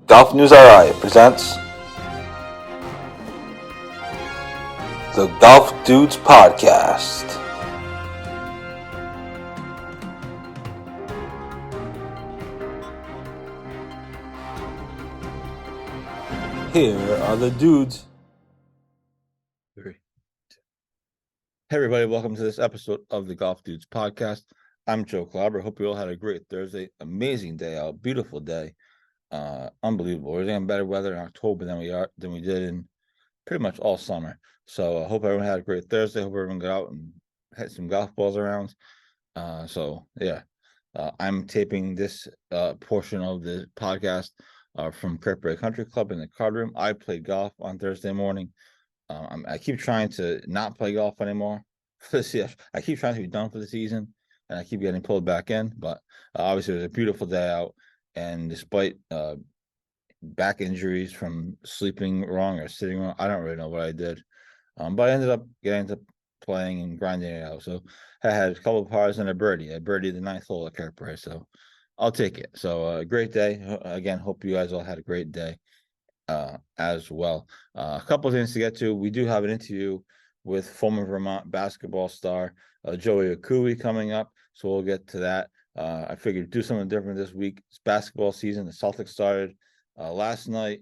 GolfNewsRI presents the Golf Dudes Podcast. Here are the dudes. Hey everybody, welcome to this episode of the Golf Dudes Podcast. I'm Joe Calabro. Hope you all had a great Thursday. Amazing day out, beautiful day. Unbelievable. We're getting better weather in October than we did in pretty much all summer. So I hope everyone had a great Thursday. Hope everyone got out and hit some golf balls around. I'm taping this portion of the podcast from Cooke Country Club in the card room. I played golf on Thursday morning. I keep trying to not play golf anymore for this year. I keep trying to be done for the season, and I keep getting pulled back in. But obviously, it was a beautiful day out, and despite back injuries from sleeping wrong or sitting wrong, I don't really know what I did. But I ended up getting to playing and grinding it out. So I had a couple of pars and a birdie. I birdied the ninth hole at Cooke, so I'll take it. So great day. Again, hope you guys all had a great day as well. A couple of things to get to. We do have an interview with former Vermont basketball star Joey Accaoui coming up, so we'll get to that. I figured do something different this week. It's basketball season. The Celtics started last night.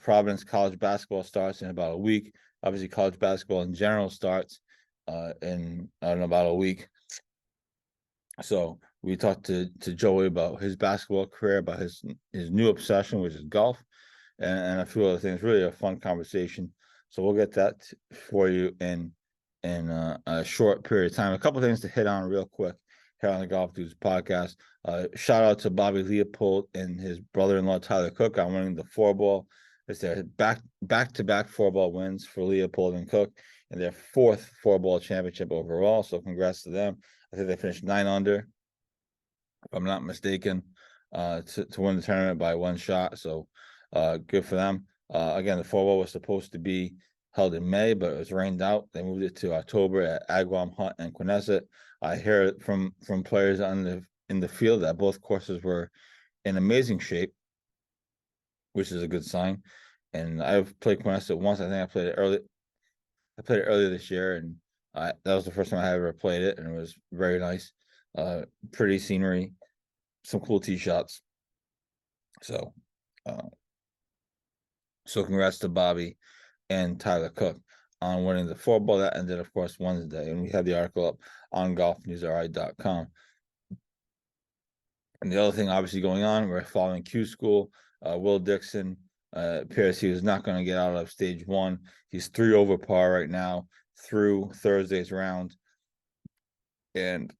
Providence college basketball starts in about a week. Obviously, college basketball in general starts in about a week. So we talked to Joey about his basketball career, about his new obsession, which is golf, and a few other things. Really a fun conversation. So we'll get that for you in a short period of time. A couple of things to hit on real quick here on the Golf Dudes Podcast. Shout out to Bobby Leopold and his brother-in-law Tyler Cooke on winning the 4-ball. It's their back-to-back 4-ball wins for Leopold and Cooke, and their fourth 4-ball championship overall. So congrats to them. I think they finished 9 under, if I'm not mistaken, to win the tournament by one shot. So good for them. Again, the 4-ball was supposed to be held in May, but it was rained out. They moved it to October at Agawam, Hunt, and Quinnesset. I hear from players in the field that both courses were in amazing shape, which is a good sign. And I've played Quinnesset once. I think I played it early. I played it earlier this year, and that was the first time I ever played it, and it was very nice. Pretty scenery, some cool tee shots. So congrats to Bobby and Tyler Cooke on winning the 4-ball. That ended, of course, Wednesday, and we have the article up on GolfNewsRI.com. And the other thing, obviously, going on, we're following Q-School. Will Dixon appears he was not going to get out of stage 1. He's 3 over par right now through Thursday's round. And,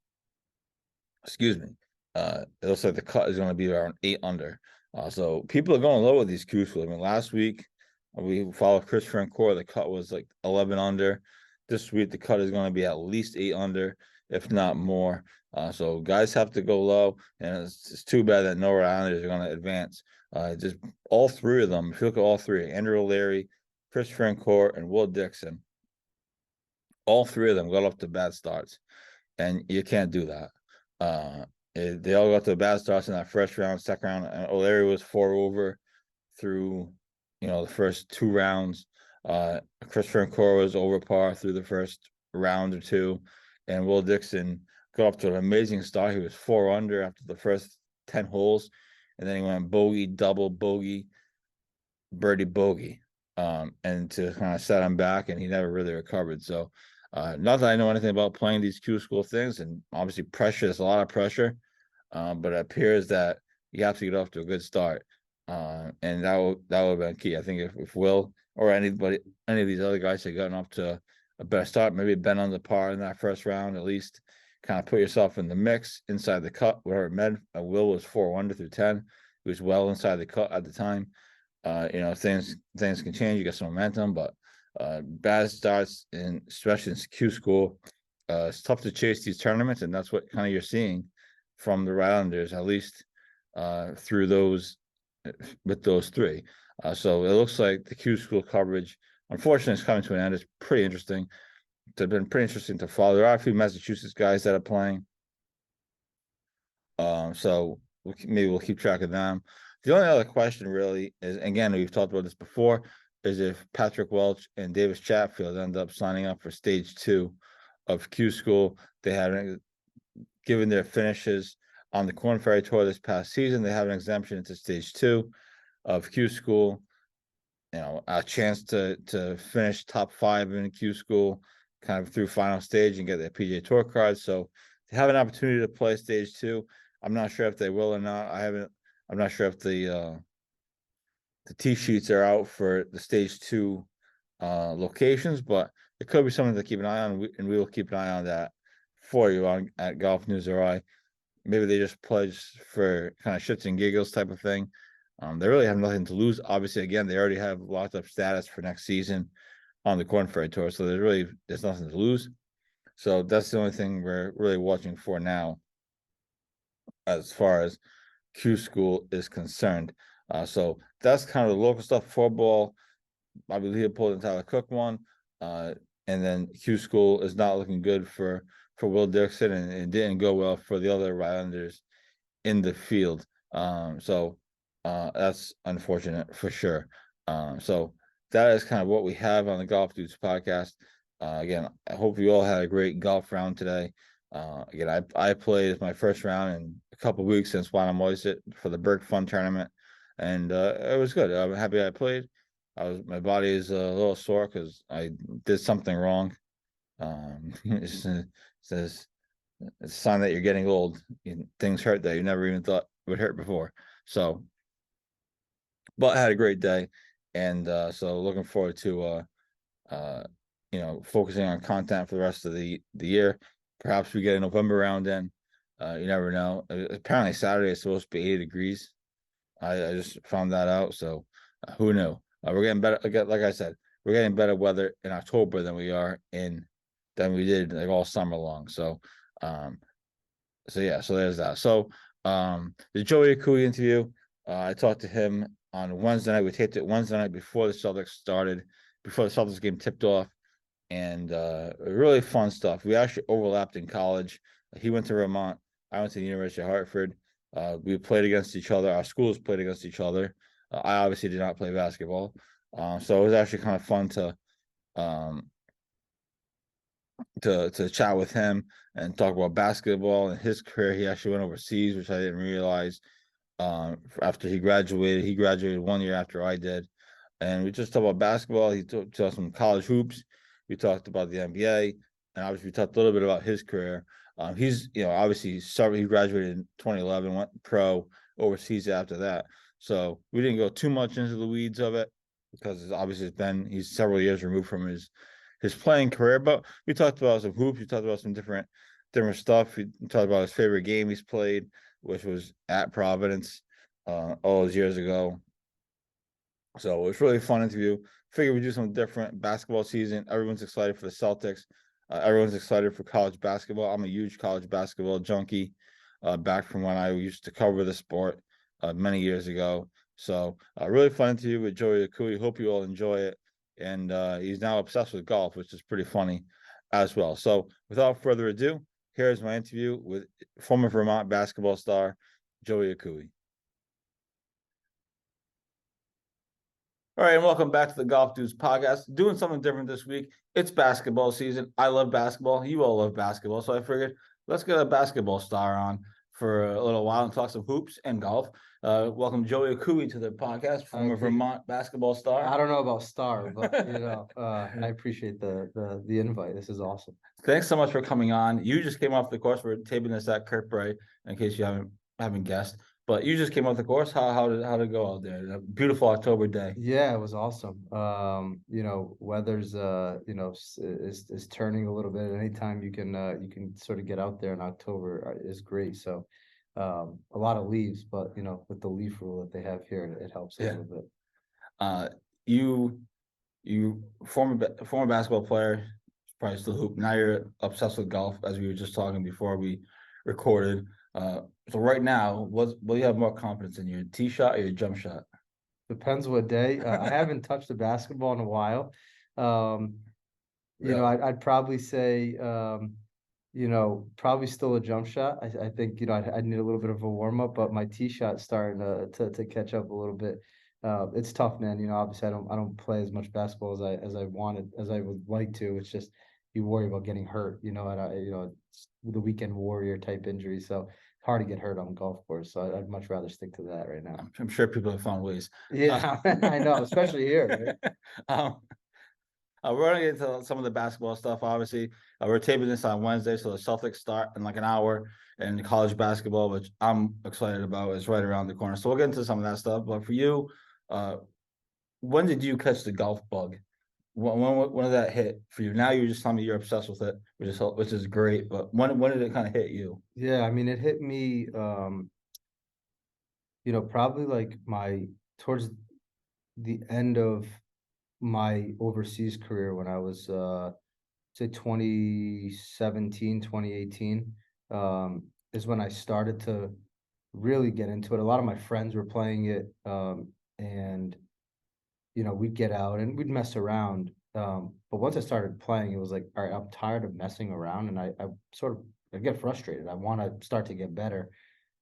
it looks like the cut is going to be around 8 under. So people are going low with these Q-School. I mean, last week, we followed Chris Francoeur. The cut was like 11 under. This week, the cut is going to be at least 8 under, if not more. So guys have to go low, and it's too bad that no Rhode Islanders are going to advance. Just all three of them. If you look at all three, Andrew O'Leary, Chris Francoeur, and Will Dixon, all three of them got off to bad starts, and you can't do that. They all got to bad starts in that first round, second round, and O'Leary was 4 over through the first 2 rounds. Chris Francoeur was over par through the first round or 2, and Will Dixon got up to an amazing start. He was 4 under after the first 10 holes, and then he went bogey, double, bogey, birdie, bogey, and to kind of set him back, and he never really recovered. So not that I know anything about playing these Q-School things, and obviously pressure, there's a lot of pressure, but it appears that you have to get off to a good start. And that would have been key. I think if Will or any of these other guys had gotten off to a better start, maybe been on the par in that first round, at least kind of put yourself in the mix inside the cut, whatever it meant. Will was 4 under through 10. He was well inside the cut at the time. Things can change. You got some momentum, but bad starts, and especially in Q-School, it's tough to chase these tournaments, and that's what kind of you're seeing from the Rhode Islanders, at least through those. With those 3. So it looks like the Q-School coverage, unfortunately, is coming to an end. It's pretty interesting. It's been pretty interesting to follow. There are a few Massachusetts guys that are playing. So maybe we'll keep track of them. The only other question really is, again, we've talked about this before, is if Patrick Welch and Davis Chatfield end up signing up for stage 2 of Q-School. They haven't given their finishes on the Corn Ferry Tour this past season. They have an exemption into stage 2 of Q-School. A chance to finish top 5 in Q-School kind of through final stage and get their PGA Tour card. So they have an opportunity to play stage 2. I'm not sure if they will or not. I'm not sure if the tee sheets are out for the stage 2 locations, but it could be something to keep an eye on, and we will keep an eye on that for you at GolfNewsRI. Maybe they just pledge for kind of shits and giggles type of thing. They really have nothing to lose. Obviously, again, they already have locked up status for next season on the Corn Ferry Tour, so there's nothing to lose. So that's the only thing we're really watching for now, as far as Q-School is concerned. So that's kind of the local stuff. Football, Bobby Leopold and Tyler Cooke won. And then Q-School is not looking good for Will Dixon, and it didn't go well for the other Rhode Islanders in the field. So that's unfortunate for sure. So that is kind of what we have on the Golf Dudes podcast. Again, I hope you all had a great golf round today. Again, I played my first round in a couple of weeks since when I'm always it for the Berg Fun tournament, and it was good. I'm happy I played. My body is a little sore because I did something wrong. It's a sign that you're getting old. Things hurt that you never even thought would hurt before. So, but I had a great day, and so looking forward to focusing on content for the rest of the year. Perhaps we get a November round in. You never know. Apparently Saturday is supposed to be 80 degrees. I just found that out. So who knew? We're getting better. Like I said, we're getting better weather in October than we did like all summer long. So yeah, so there's that. So the Joey Accaoui interview, I talked to him on Wednesday night. We taped it Wednesday night before the Celtics game tipped off, and really fun stuff. We actually overlapped in college. He went to Vermont. I went to the University of Hartford. We played against each other. Our schools played against each other. I obviously did not play basketball, so it was actually kind of fun to chat with him and talk about basketball and his career. He actually went overseas, which I didn't realize. After he graduated 1 year after I did, and we just talked about basketball. He talked some college hoops. We talked about the NBA, and obviously we talked a little bit about his career. He's obviously he graduated in 2011, went pro overseas after that. So we didn't go too much into the weeds of it because obviously he's several years removed from his playing career. But we talked about some hoops. We talked about some different stuff. We talked about his favorite game he's played, which was at Providence all those years ago. So it was really a fun interview. Figured we'd do something different. Basketball season. Everyone's excited for the Celtics. Everyone's excited for college basketball. I'm a huge college basketball junkie, back from when I used to cover the sport many years ago. So really fun interview with Joey Accaoui. Hope you all enjoy it. And he's now obsessed with golf, which is pretty funny as well. So without further ado, here's my interview with former Vermont basketball star Joey Accaoui. All right, and welcome back to the Golf Dudes podcast. Doing something different this week. It's basketball season. I love basketball. You all love basketball. So I figured let's get a basketball star on for a little while and talk some hoops and golf. Welcome Joey Accaoui to the podcast, former Vermont basketball star. I don't know about star, but I appreciate the invite. This is awesome. Thanks so much for coming on. You just came off the course. We're taping this at Kirkbride, in case you haven't guessed. But you just came off the course. How did it go out there? A beautiful October day. Yeah, it was awesome. Weather's is turning a little bit. Anytime you can sort of get out there in October is great. So a lot of leaves, but with the leaf rule that they have here, it helps a little bit. You former basketball player, probably still hoop. Now you're obsessed with golf, as we were just talking before we recorded. So right now, what do you have more confidence in, your tee shot or your jump shot? Depends what day. I haven't touched a basketball in a while. Yeah. I'd probably say Probably still a jump shot. I think, I need a little bit of a warm up, but my tee shot's starting to catch up a little bit. It's tough, man. Obviously I don't play as much basketball as I would like to. It's just you worry about getting hurt, it's the weekend warrior type injury. So it's hard to get hurt on the golf course. So I'd much rather stick to that right now. I'm sure people have found ways. Yeah, I know, especially here. Right? We're gonna get into some of the basketball stuff. Obviously, we're taping this on Wednesday, so the Celtics start in like an hour, and college basketball, which I'm excited about, is right around the corner. So we'll get into some of that stuff. But for you, when did you catch the golf bug? When did that hit for you? Now you're just telling me you're obsessed with it, which is great. But when did it kind of hit you? Yeah, I mean, it hit me, probably like towards the end of my overseas career when I was, say 2017, 2018, is when I started to really get into it. A lot of my friends were playing it, and we'd get out and we'd mess around. But once I started playing, it was like, all right, I'm tired of messing around, and I get frustrated. I want to start to get better.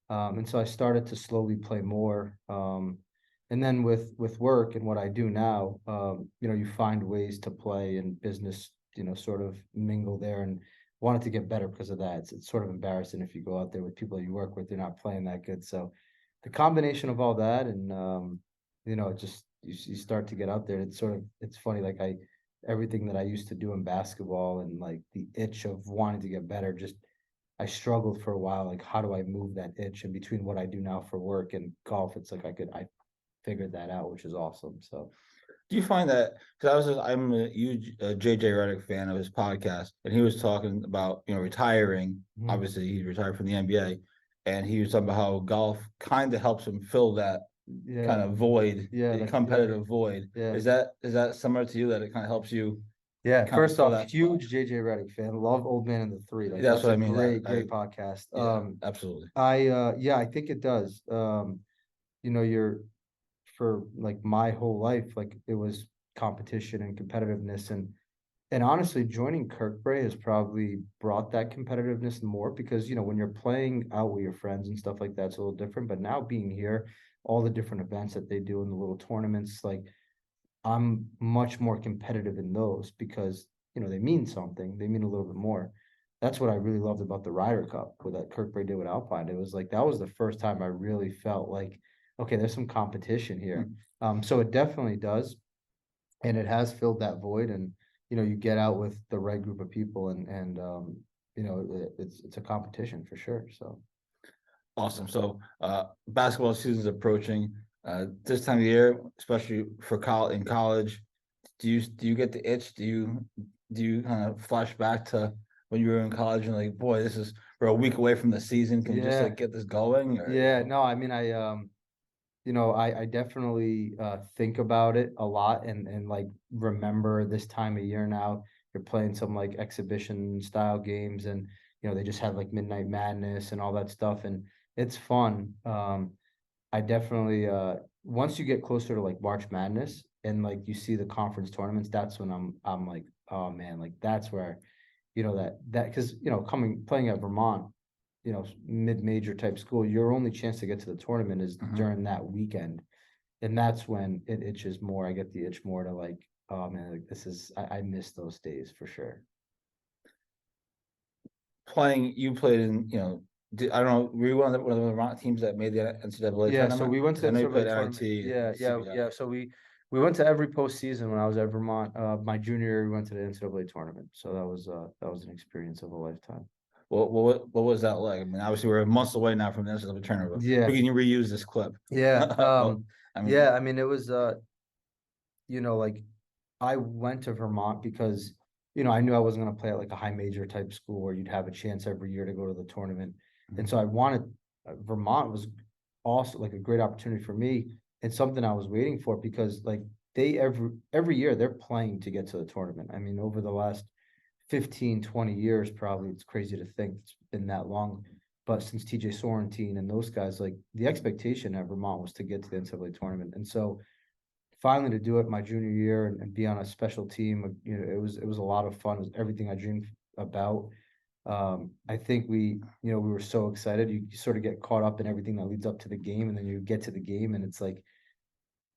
And so I started to slowly play more. And then with work and what I do now, you find ways to play and business, sort of mingle there, and wanted to get better because of that. It's sort of embarrassing if you go out there with people you work with, they're not playing that good. So the combination of all that and, it just, you start to get out there. It's funny. Like everything that I used to do in basketball and like the itch of wanting to get better, just I struggled for a while. Like, how do I move that itch? And between what I do now for work and golf, it's like I figured that out, which is awesome. So, Do you find that because I'm a huge JJ Redick fan of his podcast, and he was talking about retiring. Mhm. Obviously, he retired from the NBA, and he was talking about how golf kind of helps him fill that kind yeah, of void, yeah, the competitive void. yeah. Is that similar to you that it kind of helps you Yeah, kind of first fill off, that spot? huge JJ Redick fan. Love Old Man and the Three. Like That's that's what a I mean. great podcast. Yeah, absolutely. Yeah, I think it does. You're for like my whole life, like it was competition and competitiveness, and honestly, joining Kirkbride has probably brought that competitiveness more because when you're playing out with your friends and stuff like that, it's a little different. But now being here, all the different events that they do in the little tournaments, like I'm much more competitive in those because they mean something. They mean a little bit more. That's what I really loved about the Ryder Cup with that Kirkbride did with Alpine. It was like that was the first time I really felt like, okay, there's some competition here. So it definitely does, and it has filled that void. And you get out with the right group of people, and it's a competition for sure. So Awesome. So basketball season's approaching. This time of year, especially for in college, do you get the itch? Do you kind of flash back to when you were in college and like, boy, we're a week away from the season. Can we just yeah, like get this going? Or yeah. No, I mean I definitely think about it a lot and like remember this time of year now. You're playing some like exhibition style games, and they just have like Midnight Madness and all that stuff, and it's fun. I definitely once you get closer to like March Madness and like you see the conference tournaments, that's when I'm like, oh man, like that's where that because coming playing at Vermont, mid-major type school, your only chance to get to the tournament is during that weekend. And that's when it itches more. I get the itch more to like, oh man, like I miss those days for sure. you played in, I don't know, were you one of the Vermont teams that made the NCAA Yeah, so tournament? we went 'Cause to I know you played NCAA tournament. NIT Yeah, and yeah, CBI. yeah. So we went to every postseason when I was at Vermont. My junior year, we went to the NCAA tournament. So that was an experience of a lifetime. What was that like? I mean, obviously we're months away now from the NCAA tournament. Yeah, We can reuse this clip. yeah. Well, I mean, Yeah, I mean it was like I went to Vermont because, I knew I wasn't going to play at like a high major type school where you'd have a chance every year to go to the tournament. And so I wanted, Vermont was also like a great opportunity for me and something I was waiting for because like they every year they're playing to get to the tournament. I mean, over the last 15, 20 years, probably it's crazy to think it's been that long. But since TJ Sorrentine and those guys, like the expectation at Vermont was to get to the NCAA tournament. And so finally to do it my junior year and be on a special team, it was a lot of fun. It was everything I dreamed about. I think we were so excited. You sort of get caught up in everything that leads up to the game, and then you get to the game, and it's like,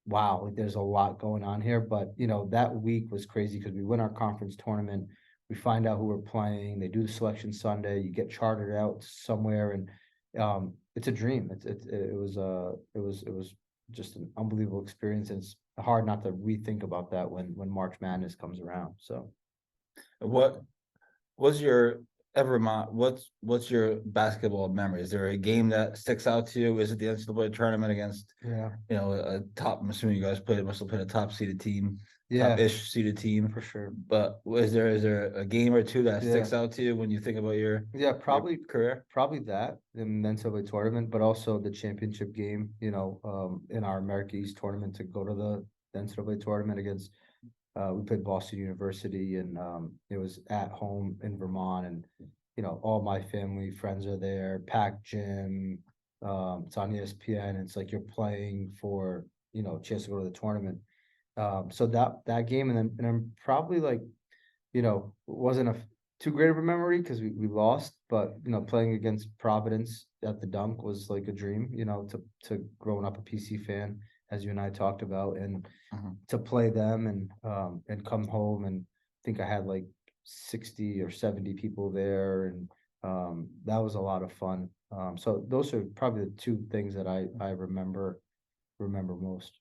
wow, like there's a lot going on here. But that week was crazy because we win our conference tournament. We find out who we're playing. They do the selection Sunday. You get chartered out somewhere, and it's a dream. It was just an unbelievable experience, and it's hard not to rethink about that when March Madness comes around. So, What was your what's your basketball memory? Is there a game that sticks out to you? Is it the NCAA tournament against yeah, a top? I'm assuming you guys must have played a top seeded team, yeah, top-ish seeded team. for sure. But is there a game or two that Yeah. sticks out to you when you think about your Yeah, probably career? probably that in the NCAA tournament, but also the championship game, in our America East tournament to go to the NCAA tournament against we played Boston University, and it was at home in Vermont, and all my family friends are there, packed gym, it's on ESPN, it's like you're playing for a chance to go to the tournament. So that game, and I'm probably like, wasn't a too great of a memory because we lost, but playing against Providence at the Dunk was like a dream, to growing up a PC fan, as you and I talked about, and to play them and come home, and I think I had like 60 or 70 people there, and that was a lot of fun. So those are probably the two things that I remember most.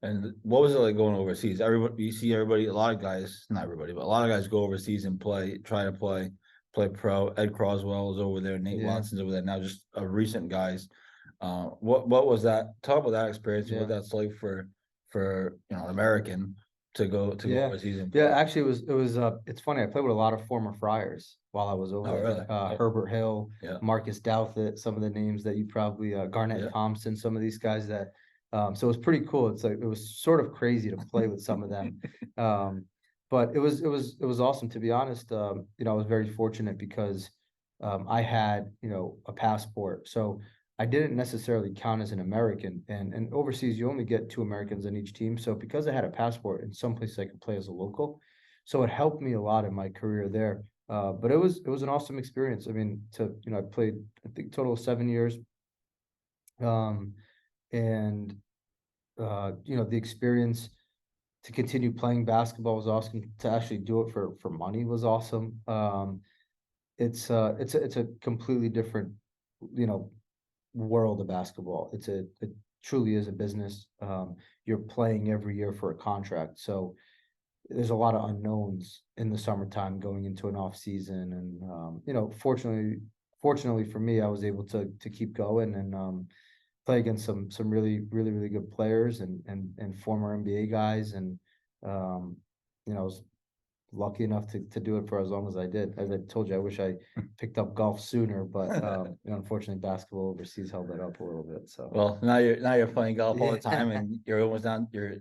And what was it like going overseas? Everybody, you see everybody, a lot of guys, not everybody, but a lot of guys go overseas and try to play pro. Ed Croswell is over there, Nate Yeah. Watson's over there now, just recent guys. What was that? Talk about that experience and what Yeah. that's like for an American to go Yeah. overseas and play. Yeah, actually it was it's funny. I played with a lot of former Friars while I was over Oh, there. really? Herbert Hill, Yeah. Marcus Douthit, some of the names that you probably Garnett Yeah. Thompson, some of these guys that so it was pretty cool. It's like it was sort of crazy to play with some of them. But it was awesome, to be honest. I was very fortunate because I had, a passport. So I didn't necessarily count as an American, and overseas you only get 2 Americans on each team. So because I had a passport, in some places I could play as a local, so it helped me a lot in my career there. But it was an awesome experience. I mean, I played, I think, total of 7 years. And the experience to continue playing basketball was awesome. To actually do it for money was awesome. It's a completely different, you know, world of basketball. It truly is a business. You're playing every year for a contract, so there's a lot of unknowns in the summertime going into an off season, and fortunately for me, I was able to keep going and play against some really good players and former NBA guys, and I was lucky enough to do it for as long as I did. As I told you, I wish I picked up golf sooner, but unfortunately basketball overseas held that up a little bit. So Well, now you're playing golf all the Yeah. time, and you're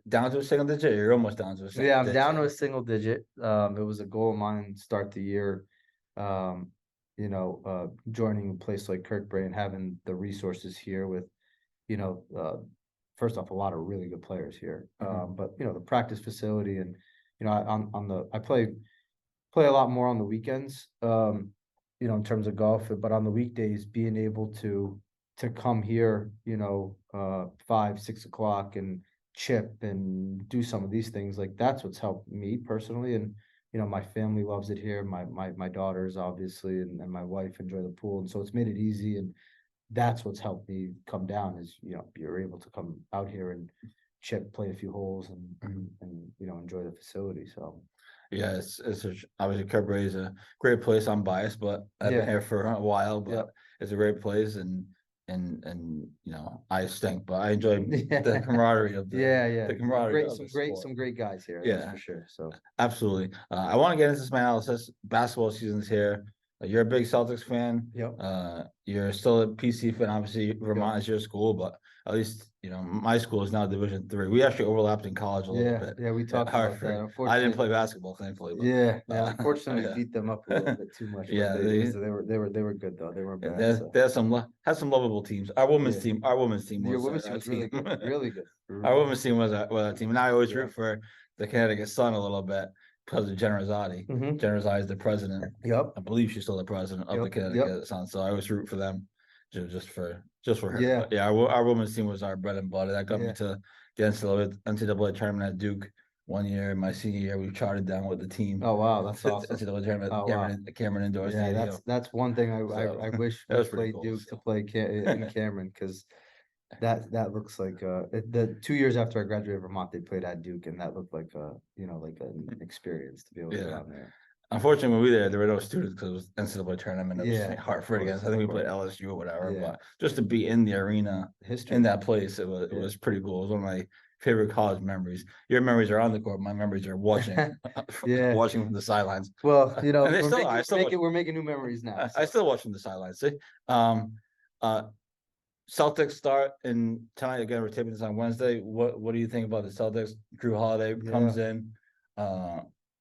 down to a single digit. You're almost down to a single yeah, I'm digit. down to a single digit. It was a goal of mine to start the year. Joining a place like Kirkbride and having the resources here with, you know, uh, first off, a lot of really good players here. But the practice facility, and I play a lot more on the weekends, in terms of golf, but on the weekdays, being able to come here, 5, 6 o'clock and chip and do some of these things, like that's what's helped me personally. And my family loves it here. My daughters obviously, and my wife enjoy the pool, and so it's made it easy. And that's what's helped me come down is, you're able to come out here and chip, play a few holes, and enjoy the facility. So Yeah, obviously Calabro is a great place. I'm biased, but I've been Yeah. here for a while. But Yep. it's a great place, and I stink, but I enjoy the camaraderie of yeah. the camaraderie of Some the great sport. some great guys here, that's Yeah. for sure. So Absolutely. I want to get into some analysis. Basketball season's here. You're a big Celtics fan. Yep. You're still a PC fan. Obviously, Vermont is your school, but at least my school is now Division III. We actually overlapped in college a little bit. Yeah, we talked at about that. Hartford. I Unfortunately, didn't play basketball, thankfully. But, yeah. uh, Unfortunately, yeah. we beat them up a little bit too much. Yeah, but they were good though. They weren't bad. So. There's some lovable teams. Our women's team Your was women's our team was really team. good, really good. Our women's team was our team, and I always Yeah. root for the Connecticut Sun a little bit. because of Generosati. Mhm. Generosati is the president. Yep. I believe she's still the president of the Yep, Connecticut Sun. So I always root for them, just for her. Yeah. But yeah, our women's team was our bread and butter. That got me Yeah. to the NCAA tournament at Duke one year. My senior year, we charted down with the team. Oh wow, that's to awesome. NCAA tournament, Oh, wow. Cameron Indoor Yeah, Stadium. that's one thing I So, wish that we was pretty played cool, Duke so. to play in Cameron, because that looks like the 2 years after I graduated Vermont, they played at Duke, and that looked like like an experience to be able to go Yeah. down there. Unfortunately, when we were there were no students because it was NCAA tournament. It was Yeah, Hartford of against. I course, think we of played course. LSU or whatever. Yeah. But just to be in the arena History. in that place, it Yeah. was pretty cool. It was one of my favorite college memories. Your memories are on the court. My memories are watching, Yeah. watching from the sidelines. Well, And they still are. I still watch, we're making new memories now. I still watch from the sidelines. See, Celtics start in tonight again. We're taping this on Wednesday. What do you think about the Celtics? Drew Holiday comes in.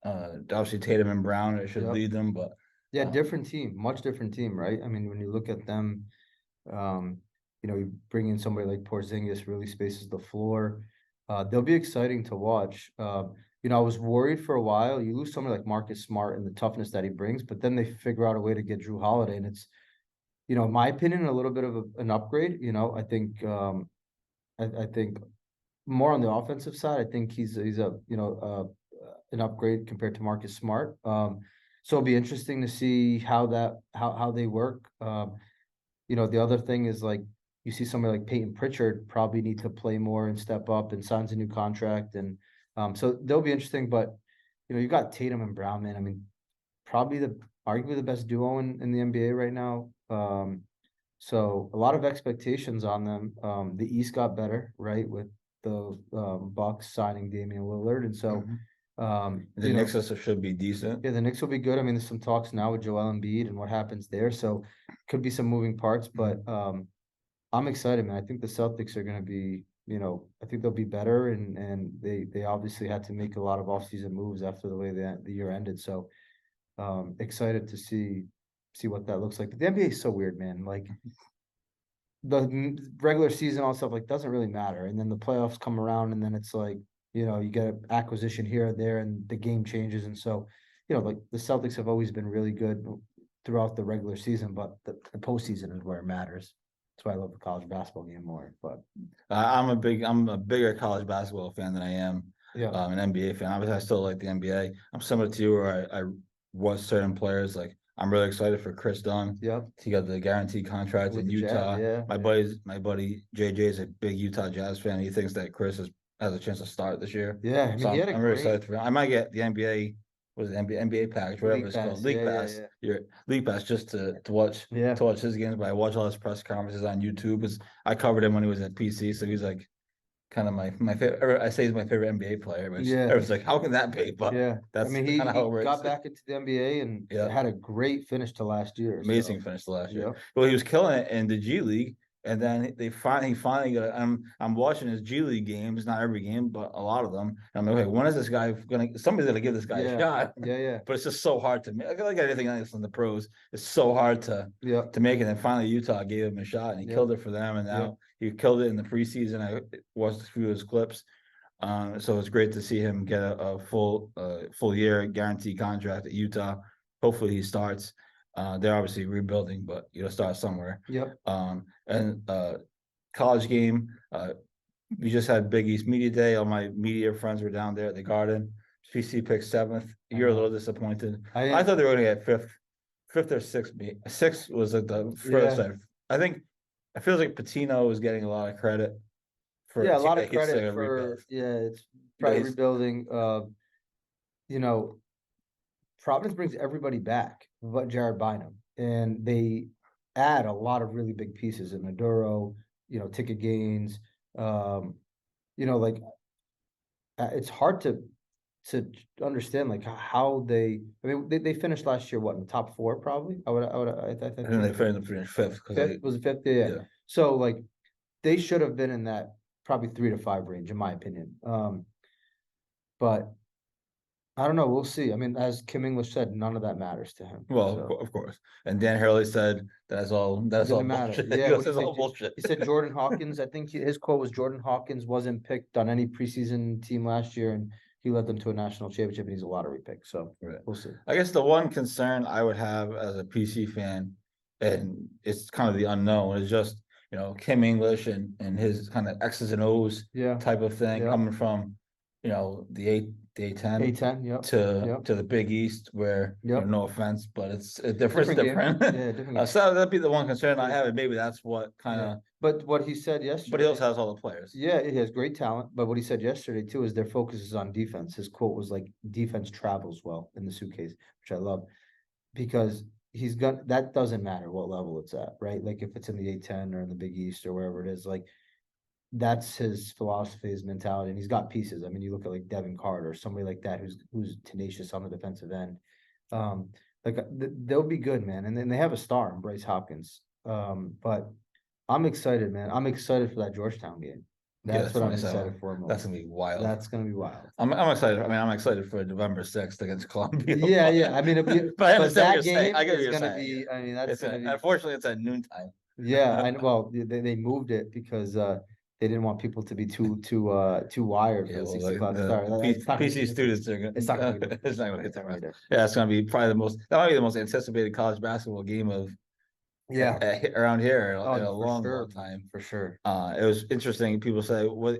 Obviously Tatum and Brown, it should Yep. lead them, but Yeah, different team, much different team, right? I mean, when you look at them, you bring in somebody like Porzingis, really spaces the floor. They'll be exciting to watch. I was worried for a while. You lose somebody like Marcus Smart and the toughness that he brings, but then they figure out a way to get Drew Holiday, and it's, in my opinion, a little bit of an upgrade. I think, I think more on the offensive side. I think he's an upgrade compared to Marcus Smart. So it'll be interesting to see how they work. The other thing is, like, you see somebody like Peyton Pritchard probably need to play more and step up, and signs a new contract, and so they'll be interesting. But you got Tatum and Brown, man. I mean, probably arguably the best duo in the NBA right now. So a lot of expectations on them. The East got better, right, with the Bucks signing Damian Lillard, and so the Knicks should be decent. Yeah, the Knicks will be good. I mean, there's some talks now with Joel Embiid and what happens there, so could be some moving parts. But I'm excited, man. I think the Celtics are going to be, I think they'll be better, and they obviously had to make a lot of offseason moves after the way the year ended. So excited to see what that looks like. But the NBA is so weird, man. Like, the regular season, all stuff, like, doesn't really matter, and then the playoffs come around, and then it's like, you get an acquisition here or there, and the game changes. And so, like, the Celtics have always been really good throughout the regular season, but the postseason is where it matters. That's why I love the college basketball game more. But I'm a bigger college basketball fan than I am an NBA fan. Obviously, I still like the NBA. I'm similar to you, where I watch certain players. Like, I'm really excited for Chris Dunn. Yep. He got the guaranteed contract With in the Utah. Jazz, My buddy JJ is a big Utah Jazz fan. He thinks that Chris has a chance to start this year. Yeah, I mean, So he had a I'm really great excited for him. I might get the NBA, what is it, NBA package, whatever League it's Pass. called, League Yeah, Pass. yeah. Your League Pass, just to watch Yeah. his games. But I watch all his press conferences on YouTube, because I covered him when he was at PC. So he's like kind of my favorite. I say he's my favorite NBA player, which Yeah. everyone's like, how can that be? But Yeah, that's I mean, he kind of how it works. got back into the NBA and Yeah. had a great finish to last year. Amazing So, finish to last year. Yep. Well, he was killing it in the G League, and then he finally got. I'm watching his G League games, not every game, but a lot of them. And I'm like, okay, when is this guy gonna? Somebody's gonna give this guy a shot. Yeah. But it's just so hard to make. Like anything else in the pros, it's so hard to make it. And finally, Utah gave him a shot, and he killed it for them. And now he killed it in the preseason. I watched a few of his clips. So it's great to see him get a full year guaranteed contract at Utah. Hopefully he starts. They're obviously rebuilding, but start somewhere. Yep. And college game. We just had Big East Media Day. All my media friends were down there at the Garden. PC picked 7th. You're a little disappointed. I thought they were going to get 5th or 6th. 6th was like the first. I think it feels like Patino is getting a lot of credit. A lot of credit for it's probably rebuilding. Providence brings everybody back but Jared Bynum, and they add a lot of really big pieces in Maduro, ticket gains. It's hard to understand, like, how they. I mean, they finished last year in the top 4 probably. I think they finished 5th. Fifth was it 5th? Yeah. So, like, they should have been in that probably 3 to 5 range, in my opinion. But I don't know. We'll see. I mean, as Kim English said, none of that matters to him. Well, of course. And Dan Hurley said that's all bullshit. Yeah, that's all bullshit. He said Jordan Hawkins. I think his quote was Jordan Hawkins wasn't picked on any preseason team last year, and he led them to a national championship, and he's a lottery pick. So Right. we'll see. I guess the one concern I would have as a PC fan, and it's kind of the unknown, is just, Kim English and his kind of X's and O's Yeah, type of thing yeah. coming from, the A10 A10, yep, to yep. the Big East, where, Yep. no offense, but it's a different, Different game. different. Yeah, different game. So that'd be the one concern I Yeah. have, and maybe that's what kind Yeah. of, But what he said but he yesterday, also has all the players. yeah, he has great talent. But what he said yesterday too is their focus is on defense. His quote was like, "Defense travels well in the suitcase," which I love, because that doesn't matter what level it's at, right? Like if it's in the A10 or in the Big East or wherever it is, like that's his philosophy, his mentality, and he's got pieces. I mean, you look at like Devin Carter, somebody like that who's tenacious on the defensive end. They'll be good, man. And then they have a star in Bryce Hopkins. But I'm excited, man. I'm excited for that Georgetown game. That's what I'm 27. excited for most. That's gonna be wild. That's gonna be wild. I'm excited. I mean, I'm excited for November 6th against Columbia. Yeah. I mean, But I but understand what that you're saying. game I get what is you're gonna saying. be. I mean, that's gonna be. Unfortunately, it's at noontime. Yeah, well, they moved it because they didn't want people to be too wired for the 6 o'clock start. PC students are gonna. It's not gonna be there. It's not gonna get It's not there. gonna be there. Yeah, it's gonna be probably that might be the most anticipated college basketball game of Yeah, around here in oh, a for long, sure, long time. for sure. It was interesting. People say, people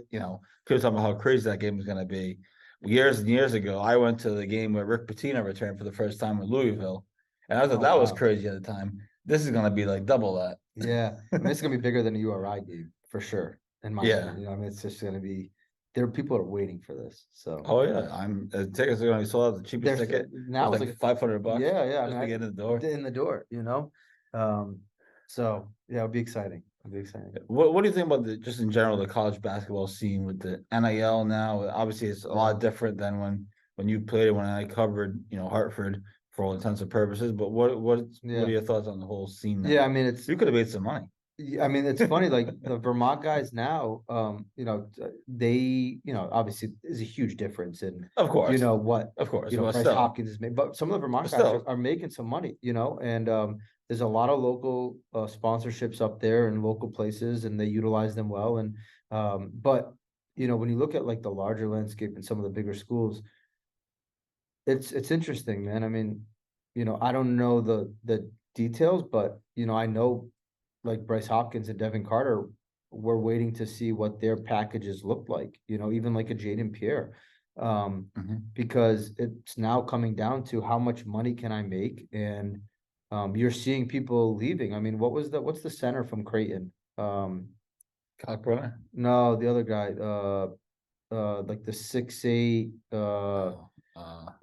talking about how crazy that game is gonna be. Years and years ago, I went to the game where Rick Pitino returned for the first time in Louisville, and I thought that was Wow. crazy at the time. This is gonna be like double that. Yeah, I mean, it's gonna be bigger than a URI game for sure. In my opinion, I mean, it's just gonna be. People are waiting for this. So. Oh yeah, tickets are gonna be sold out. The cheapest There's ticket now was it's like $500. Yeah. I Just mean, to get in the door. in the door, So yeah, it'll be exciting. It'll be exciting. What do you think about just in general the college basketball scene with the NIL now? Obviously, it's a lot different than when you played, when I covered, Hartford for all intents and purposes. But what are your thoughts on the whole scene now? Yeah, I mean, you could have made some money. I mean, it's funny, like the Vermont guys now, they, obviously is a huge difference in, Of course, what, of course, Bryce Hopkins is made, but some of the Vermont guys are making some money, and there's a lot of local sponsorships up there in local places, and they utilize them well. And but when you look at like the larger landscape in some of the bigger schools, it's interesting, man. I mean, I don't know the details, but I know like Bryce Hopkins and Devin Carter, we're waiting to see what their packages look like, even like a Jaden Pierre. Because it's now coming down to how much money can I make? And you're seeing people leaving. I mean, what's the center from Creighton? Calabro? No, the other guy, like the 6'8",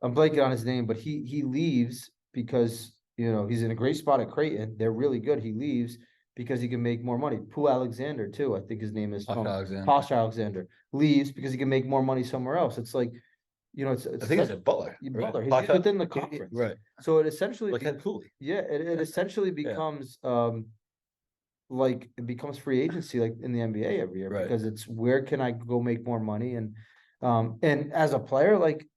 I'm blanking on his name, but he leaves because he's in a great spot at Creighton. They're really good. He leaves because he can make more money. Pooh Alexander too. I think his name is Posh Alexander leaves because he can make more money somewhere else. It's like, it's I think it's a Butler. Butler. He's within the conference. Right. So it essentially Cooley. Yeah, it essentially becomes like it becomes free agency like in the NBA every year, because it's where can I go make more money? And as a player, like,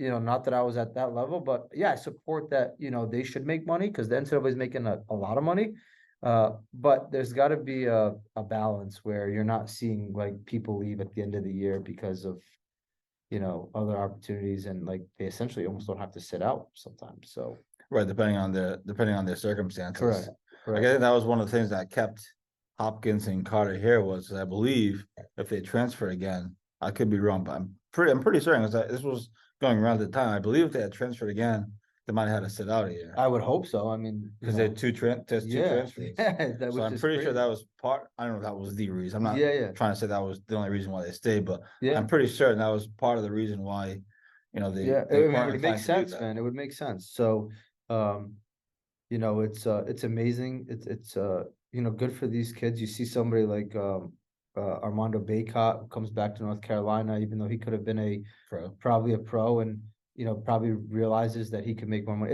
not that I was at that level, but yeah, I support that, they should make money because the NCAA is making a lot of money. But there's got to be a balance where you're not seeing like people leave at the end of the year because of, other opportunities, and like they essentially almost don't have to sit out sometimes. So right, depending on their circumstances. Correct. I think that was one of the things that kept Hopkins and Carter here was, I believe, if they transfer again, I could be wrong, but I'm pretty certain because this was going around at the time. I believe if they had transferred again, they might have had to sit out a year. I would hope so. I mean, because they had two transfers. Yeah, so I'm pretty sure that was part. I don't know if that was the reason. I'm not trying to say that was the only reason why they stayed, but I'm pretty certain that was part of the reason why, they it would make sense, man. It would make sense. So, it's amazing. It's good for these kids. You see somebody like Armando Bacot, who comes back to North Carolina, even though he could have been probably a pro, and probably realizes that he can make more money.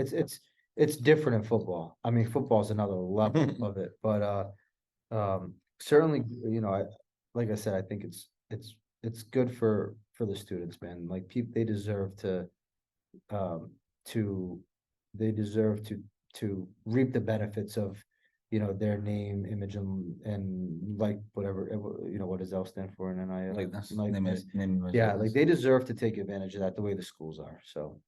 It's different in football. I mean, football is another level of it, but certainly, like I said, I think it's good for the students, man. Like they deserve to reap the benefits of their name, image, and like whatever, what does L stand for in NIL? Like that's Likeness. name, Yeah, like they deserve to take advantage of that the way the schools are. So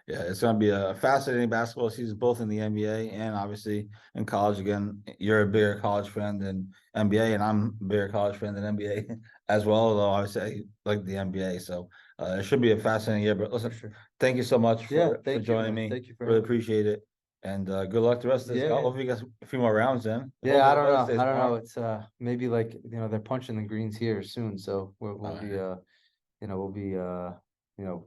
Yeah, it's going to be a fascinating basketball season, both in the NBA and obviously in college. Again, you're a bigger college fan than NBA, and I'm a bigger college fan than NBA as well. Although I would say like the NBA, so it should be a fascinating year. But listen, sure. thank you so much Yeah, for thank you, joining man. me. Thank you for Really having me. appreciate it, and good luck the rest of this. Yeah, yeah. Hopefully, you get a few more rounds in. Yeah, I don't know. Stays I don't know. warm. It's maybe like they're punching the greens here soon, so we'll be Yeah. we'll be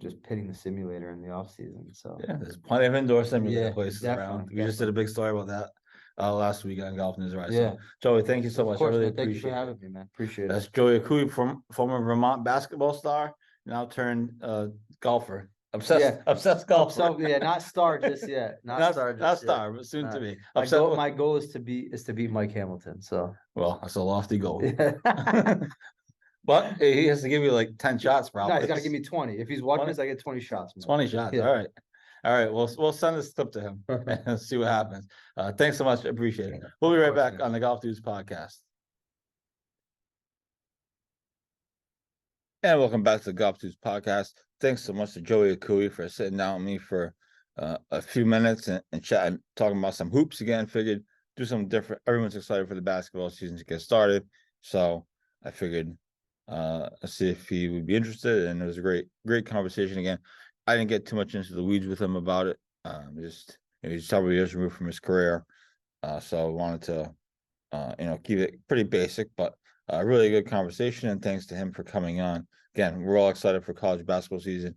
just pitting the simulator in the off season. So Yeah, there's plenty of indoor simulator yeah, places around. definitely, We just did a big story about that last week on Golf News, right? Yeah, So, Joey, thank you so of much. I course, really man. Thank you for appreciate it. having me, man. Appreciate That's it. Joey Accaoui, from former Vermont basketball star, now turned golfer, Yeah. obsessed golfer. So yeah, not star just yet. Not star not just yet. star, but soon to be. My goal is to beat Mike Hamilton. So Well, that's a lofty goal. yeah. But he has to give you like 10 shots, No, probably. he's got to give me 20. If he's watching 20? this, I get 20 shots, man. 20 shots. Yeah. All right. All right. We'll send this clip to him and see what happens. Thanks so much. Appreciate it. We'll be right back on the Golf Dudes podcast. And welcome back to the Golf Dudes podcast. Thanks so much to Joey Accaoui for sitting down with me for a few minutes and chatting, talking about some hoops again. Figured do something different. Everyone's excited for the basketball season to get started. So I figured see if he would be interested. And it was a great conversation again. I didn't get too much into the weeds with him about it. He's several years removed from his career. So I wanted to keep it pretty basic, but a really good conversation, and thanks to him for coming on. Again, we're all excited for college basketball season.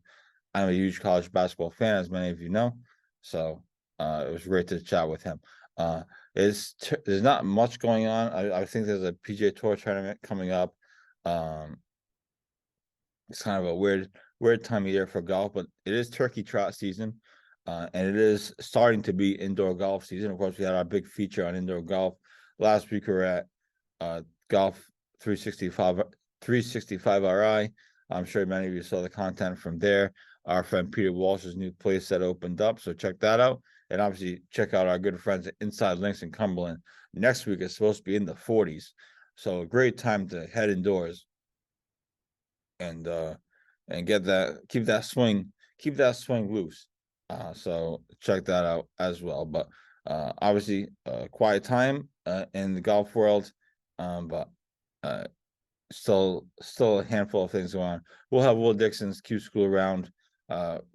I'm a huge college basketball fan, as many of you know. So it was great to chat with him. There's not much going on. I think there's a PGA Tour tournament coming up. It's kind of a weird time of year for golf, but it is turkey trot season, and it is starting to be indoor golf season. Of course, we had our big feature on indoor golf last week. We were at Golf 365 RI. I'm sure many of you saw the content from there. Our friend Peter Walsh's new place that opened up, so check that out. And obviously check out our good friends at Inside Links in Cumberland. Next week is supposed to be in the 40s, so a great time to head indoors and keep that swing loose. So check that out as well. But obviously quiet time in the golf world, but still a handful of things going on. We'll have Will Dixon's Q-School round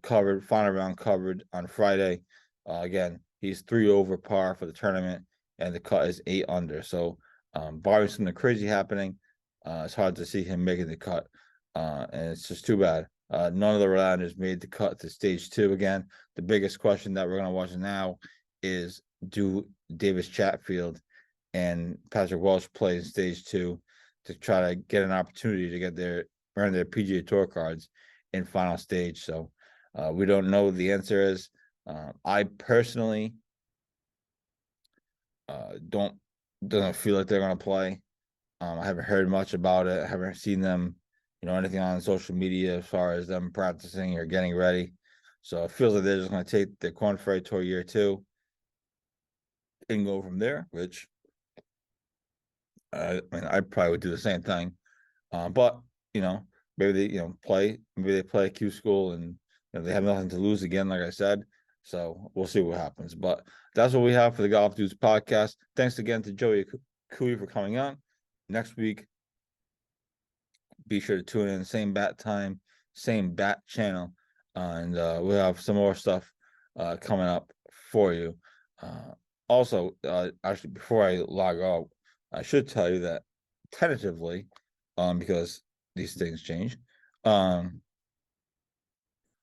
covered, final round covered on Friday. Again, he's 3 over par for the tournament, and the cut is 8 under. So barring something crazy happening, it's hard to see him making the cut. And it's just too bad. None of the Rhode Islanders made the cut to stage 2 again. The biggest question that we're going to watch now is, do Davis Chatfield and Patrick Walsh play in stage 2 to try to get an opportunity to earn their PGA Tour cards in final stage? So we don't know what the answer is. I personally doesn't feel like they're going to play. I haven't heard much about it. I haven't seen them, anything on social media as far as them practicing or getting ready. So it feels like they're just going to take the Corn Ferry Tour year 2 and go from there, which I probably would do the same thing. But maybe they play Q-School and they have nothing to lose again, like I said. So we'll see what happens. But that's what we have for the Golf Dudes podcast. Thanks again to Joey Accaoui for coming on. Next week, be sure to tune in, same bat time, same bat channel, and we'll have some more stuff coming up for you. Also, actually, before I log off, I should tell you that tentatively, because these things change,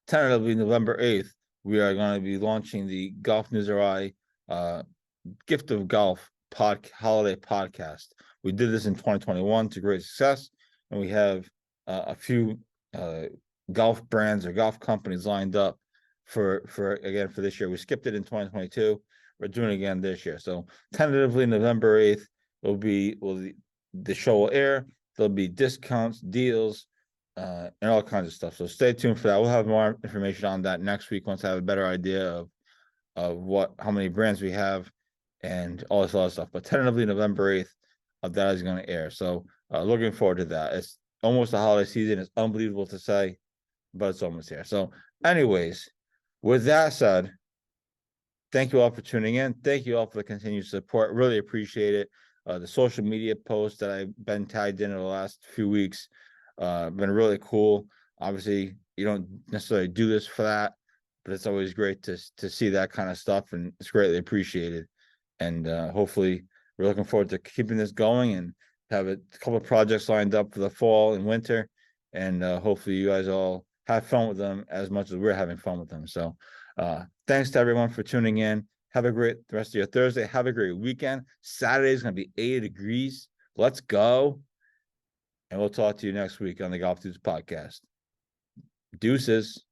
tentatively November 8th, we are going to be launching the GolfNewsRI Gift of Golf holiday podcast. We did this in 2021 to great success, and we have a few golf brands or golf companies lined up for this year. We skipped it in 2022. We're doing it again this year. So tentatively November 8th the show will air. There'll be discounts, deals, and all kinds of stuff. So stay tuned for that. We'll have more information on that next week once I have a better idea of how many brands we have and all this other stuff. But tentatively November 8th, that is going to air. So looking forward to that. It's almost the holiday season. It's unbelievable to say, but it's almost here. So anyways, with that said, thank you all for tuning in. Thank you all for the continued support. Really appreciate it. The social media posts that I've been tagged in the last few weeks been really cool. Obviously, you don't necessarily do this for that, but it's always great to see that kind of stuff, and it's greatly appreciated. And hopefully, we're looking forward to keeping this going and have a couple of projects lined up for the fall and winter. And hopefully, you guys all have fun with them as much as we're having fun with them. So, thanks to everyone for tuning in. Have a great rest of your Thursday. Have a great weekend. Saturday is going to be 80 degrees. Let's go. And we'll talk to you next week on the Golf Dudes podcast. Deuces.